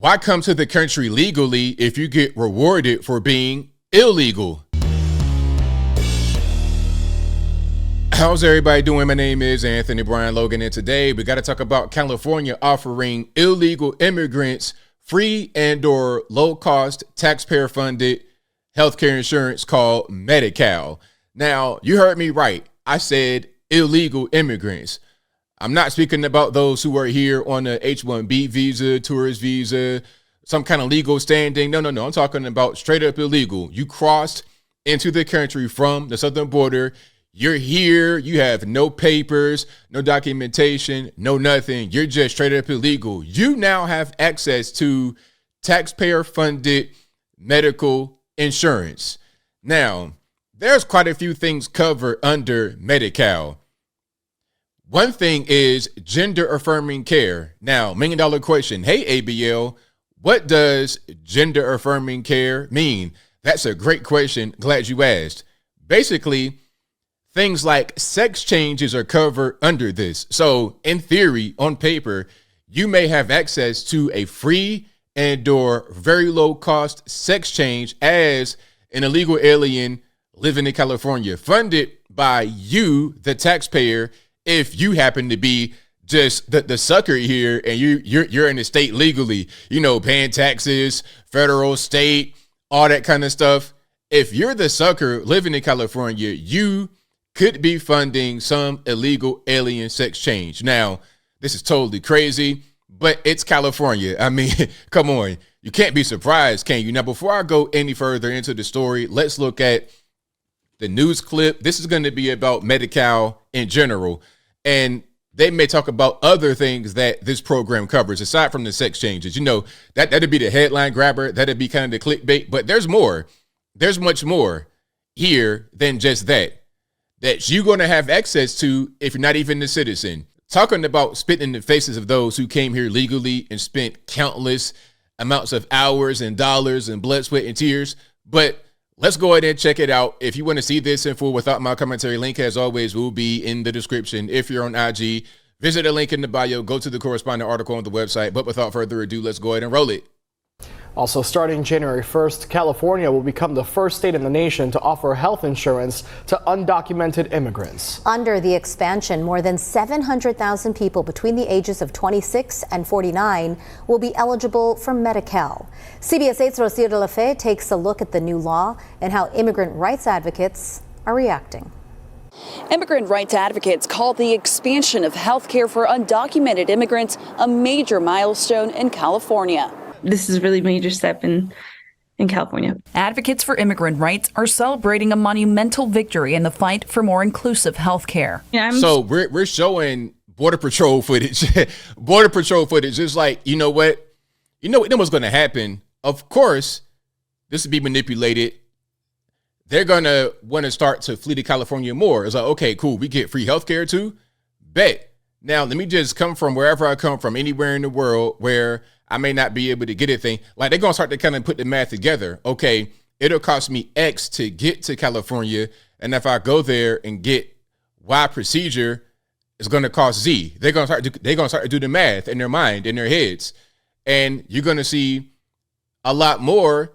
Why come to the country legally if you get rewarded for being illegal? How's everybody doing? My name is Anthony Brian Logan, and today we got to talk about California offering illegal immigrants free and/or low-cost taxpayer-funded healthcare insurance called Medi-Cal. Now, you heard me right. I said illegal immigrants. I'm not speaking about those who are here on a H-1B visa, tourist visa, some kind of legal standing. No. I'm talking about straight up illegal. You crossed into the country from the southern border. You're here. You have no papers, no documentation, no nothing. You're just straight up illegal. You now have access to taxpayer-funded medical insurance. Now, there's quite a few things covered under Medi-Cal. One thing is gender-affirming care. Now, $1 million question. Hey, ABL, what does gender-affirming care mean? That's a great question. Glad you asked. Basically, things like sex changes are covered under this. So, in theory, on paper, you may have access to a free and/or very low-cost sex change as an illegal alien living in California, funded by you, the taxpayer, if you happen to be just the sucker here and you're in the state legally, paying taxes, federal, state, all that kind of stuff. If you're the sucker living in California, you could be funding some illegal alien sex change. Now, this is totally crazy, but it's California. I mean, come on. You can't be surprised, can you? Now, before I go any further into the story, let's look at the news clip. This is going to be about Medi-Cal in general. And they may talk about other things that this program covers aside from the sex changes. That'd be the headline grabber. That'd be kind of the clickbait. But there's more. There's much more here than just that you're going to have access to if you're not even a citizen. Talking about spitting in the faces of those who came here legally and spent countless amounts of hours and dollars and blood, sweat, and tears. But let's go ahead and check it out. If you want to see this in full without my commentary, link as always will be in the description. If you're on IG, visit the link in the bio, go to the corresponding article on the website. But without further ado, let's go ahead and roll it. Also, starting January 1st, California will become the first state in the nation to offer health insurance to undocumented immigrants. Under the expansion, more than 700,000 people between the ages of 26 and 49 will be eligible for Medi-Cal. CBS 8's Rocio de la Fe takes a look at the new law and how immigrant rights advocates are reacting. Immigrant rights advocates call the expansion of health care for undocumented immigrants a major milestone in California. This is a really major step in California. Advocates for immigrant rights are celebrating a monumental victory in the fight for more inclusive health care. So we're showing Border Patrol footage. Border Patrol footage is like, you know what? You know what's going to happen? Of course, this will be manipulated. They're going to want to start to flee to California more. It's like, okay, cool. We get free health care too? Bet. Now, let me just come from wherever I come from, anywhere in the world where I may not be able to get a thing. Like, they're going to start to kind of put the math together. Okay, it'll cost me X to get to California. And if I go there and get Y procedure, it's going to cost Z. They're going to start to do the math in their mind, in their heads. And you're going to see a lot more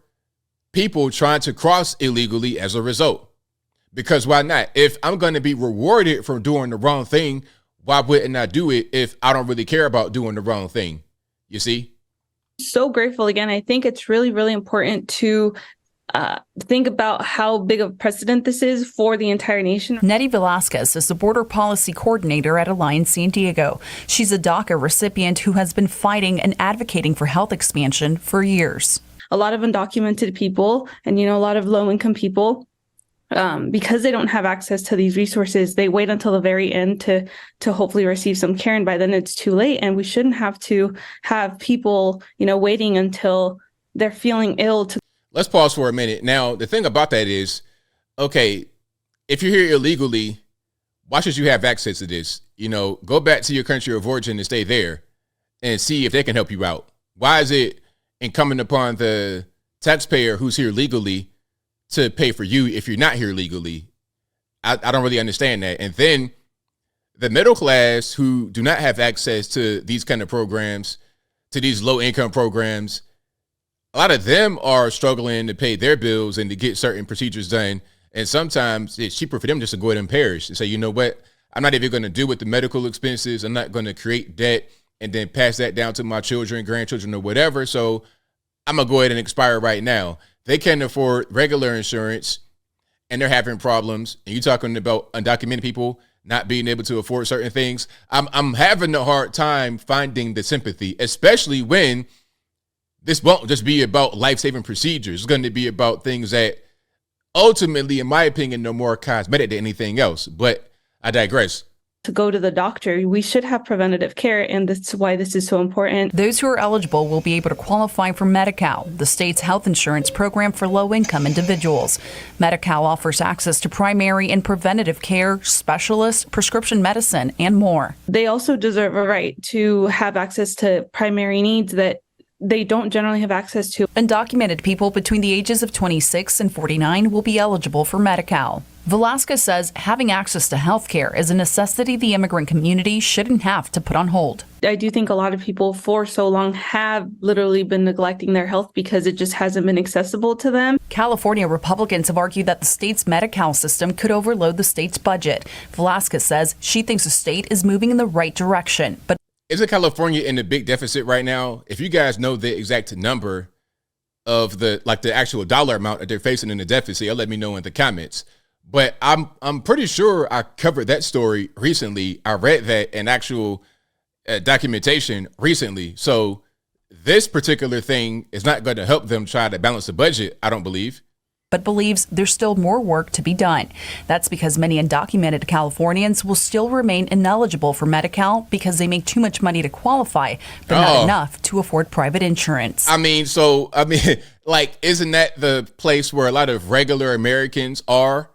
people trying to cross illegally as a result. Because why not? If I'm going to be rewarded for doing the wrong thing, why wouldn't I do it if I don't really care about doing the wrong thing? You see? So grateful again. I think it's really, really important to think about how big of a precedent this is for the entire nation. Nettie Velasquez is the border policy coordinator at Alliance San Diego. She's a DACA recipient who has been fighting and advocating for health expansion for years. A lot of undocumented people and, a lot of low income people, because they don't have access to these resources, they wait until the very end to hopefully receive some care. And by then it's too late. And we shouldn't have to have people, waiting until they're feeling ill. Let's pause for a minute. Now, the thing about that is, okay, if you're here illegally, why should you have access to this? Go back to your country of origin and stay there and see if they can help you out. Why is it incumbent upon the taxpayer who's here legally to pay for you if you're not here legally? I don't really understand that. And then the middle class who do not have access to these kind of programs to these low income programs, a lot of them are struggling to pay their bills and to get certain procedures done. And sometimes it's cheaper for them just to go ahead and perish and say, you know what, I'm not even going to deal with the medical expenses. I'm not going to create debt and then pass that down to my children, grandchildren, or whatever. So I'm going to go ahead and expire right now. They can't afford regular insurance and they're having problems. And you're talking about undocumented people not being able to afford certain things. I'm having a hard time finding the sympathy, especially when this won't just be about life-saving procedures. It's going to be about things that ultimately, in my opinion, are more cosmetic than anything else. But I digress. To go to the doctor, we should have preventative care, and that's why this is so important. Those who are eligible will be able to qualify for Medi-Cal, the state's health insurance program for low-income individuals. Medi-Cal offers access to primary and preventative care, specialists, prescription medicine, and more. They also deserve a right to have access to primary needs that they don't generally have access to. Undocumented people between the ages of 26 and 49 will be eligible for Medi-Cal. Velasquez says having access to health care is a necessity the immigrant community shouldn't have to put on hold. I do think a lot of people for so long have literally been neglecting their health because it just hasn't been accessible to them. California Republicans have argued that the state's Medi-Cal system could overload the state's budget. Velasquez says she thinks the state is moving in the right direction, but isn't California in a big deficit right now? If you guys know the exact number of the actual dollar amount that they're facing in the deficit, let me know in the comments. But I'm pretty sure I covered that story recently. I read that in actual documentation recently. So this particular thing is not going to help them try to balance the budget, I don't believe. But believes there's still more work to be done. That's because many undocumented Californians will still remain ineligible for Medi-Cal because they make too much money to qualify, but not enough to afford private insurance. Like, isn't that the place where a lot of regular Americans are?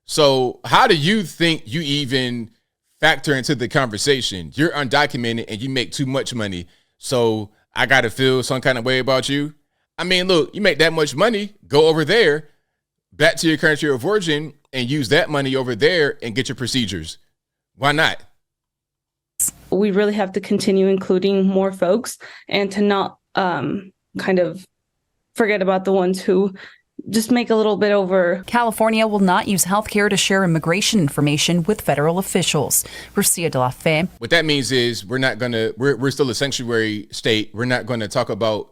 So how do you think you even factor into the conversation? You're undocumented and you make too much money, so I got to feel some kind of way about you? I mean, look, you make that much money, go over there, back to your country of origin, and use that money over there and get your procedures. Why not? We really have to continue including more folks and to not kind of forget about the ones who just make a little bit over. California will not use healthcare to share immigration information with federal officials. Rocia de la Fe. What that means is we're still a sanctuary state. We're not going to talk about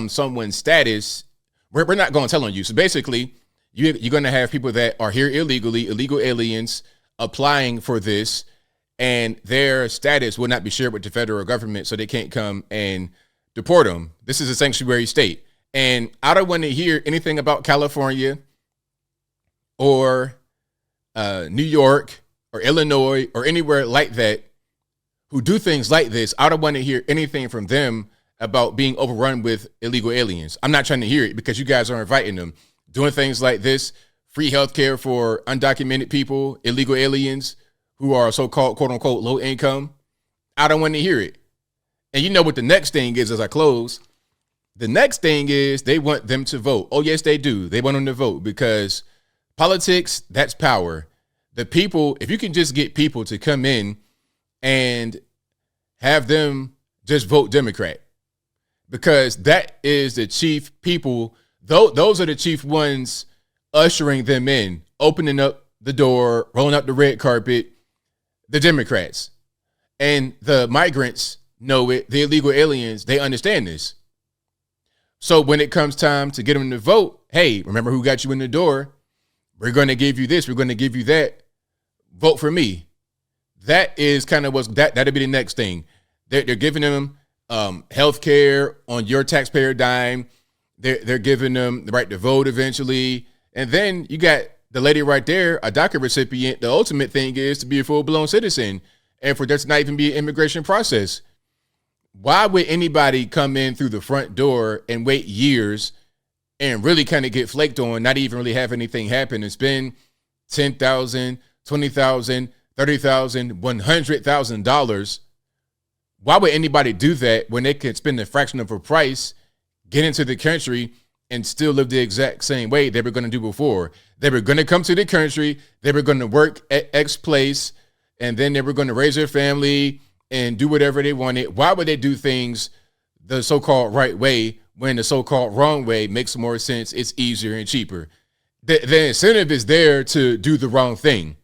someone's status. We're not going to tell on you. So basically, you're going to have people that are here illegally, illegal aliens applying for this, and their status will not be shared with the federal government, so they can't come and deport them. This is a sanctuary state. And I don't want to hear anything about California or New York or Illinois or anywhere like that who do things like this. I don't want to hear anything from them about being overrun with illegal aliens. I'm not trying to hear it because you guys are inviting them. Doing things like this, free healthcare for undocumented people, illegal aliens who are so-called, quote unquote, low income. I don't want to hear it. And you know what the next thing is as I close? The next thing is they want them to vote. Oh, yes, they do. They want them to vote because politics, that's power. The people, if you can just get people to come in and have them just vote Democrat, because that is the chief people. Those are the chief ones ushering them in, opening up the door, rolling out the red carpet, the Democrats. And the migrants know it. The illegal aliens, they understand this. So when it comes time to get them to vote, hey, remember who got you in the door? We're going to give you this. We're going to give you that. Vote for me. That is kind of that'll be the next thing. They're giving them health care on your taxpayer dime. They're giving them the right to vote eventually. And then you got the lady right there, a DACA recipient. The ultimate thing is to be a full-blown citizen and for there to not even be an immigration process. Why would anybody come in through the front door and wait years and really kind of get flaked on, not even really have anything happen and spend $10,000, $20,000, $30,000, $100,000? Why would anybody do that when they could spend a fraction of a price, get into the country, and still live the exact same way they were going to do before? They were going to come to the country, they were going to work at X place, and then they were going to raise their family and do whatever they wanted. Why would they do things the so-called right way when the so-called wrong way makes more sense. It's easier and cheaper. The incentive is there to do the wrong thing.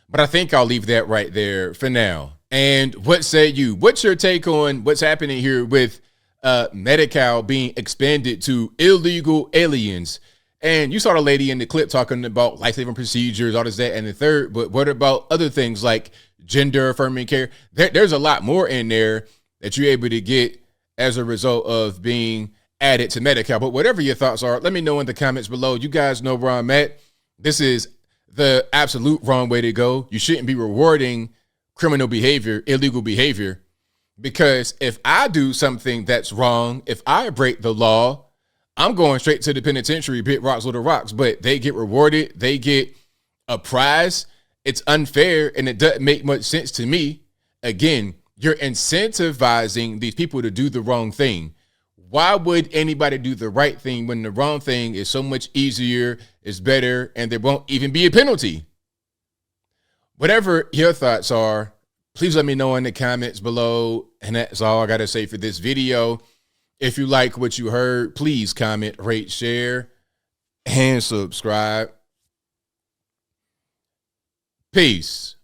But I think I'll leave that right there for now. And what say you? What's your take on what's happening here with Medi-Cal being expanded to illegal aliens? And you saw the lady in the clip talking about life-saving procedures, all this, that, and the third. But what about other things like gender-affirming care? There's a lot more in there that you're able to get as a result of being added to Medi-Cal. But whatever your thoughts are, let me know in the comments below. You guys know where I'm at. This is the absolute wrong way to go. You shouldn't be rewarding criminal behavior, illegal behavior, because if I do something that's wrong, if I break the law, I'm going straight to the penitentiary, big rocks, little rocks, but they get rewarded. They get a prize. It's unfair, and it doesn't make much sense to me. Again, you're incentivizing these people to do the wrong thing. Why would anybody do the right thing when the wrong thing is so much easier, is better, and there won't even be a penalty? Whatever your thoughts are, please let me know in the comments below. And that's all I got to say for this video. If you like what you heard, please comment, rate, share, and subscribe. Peace.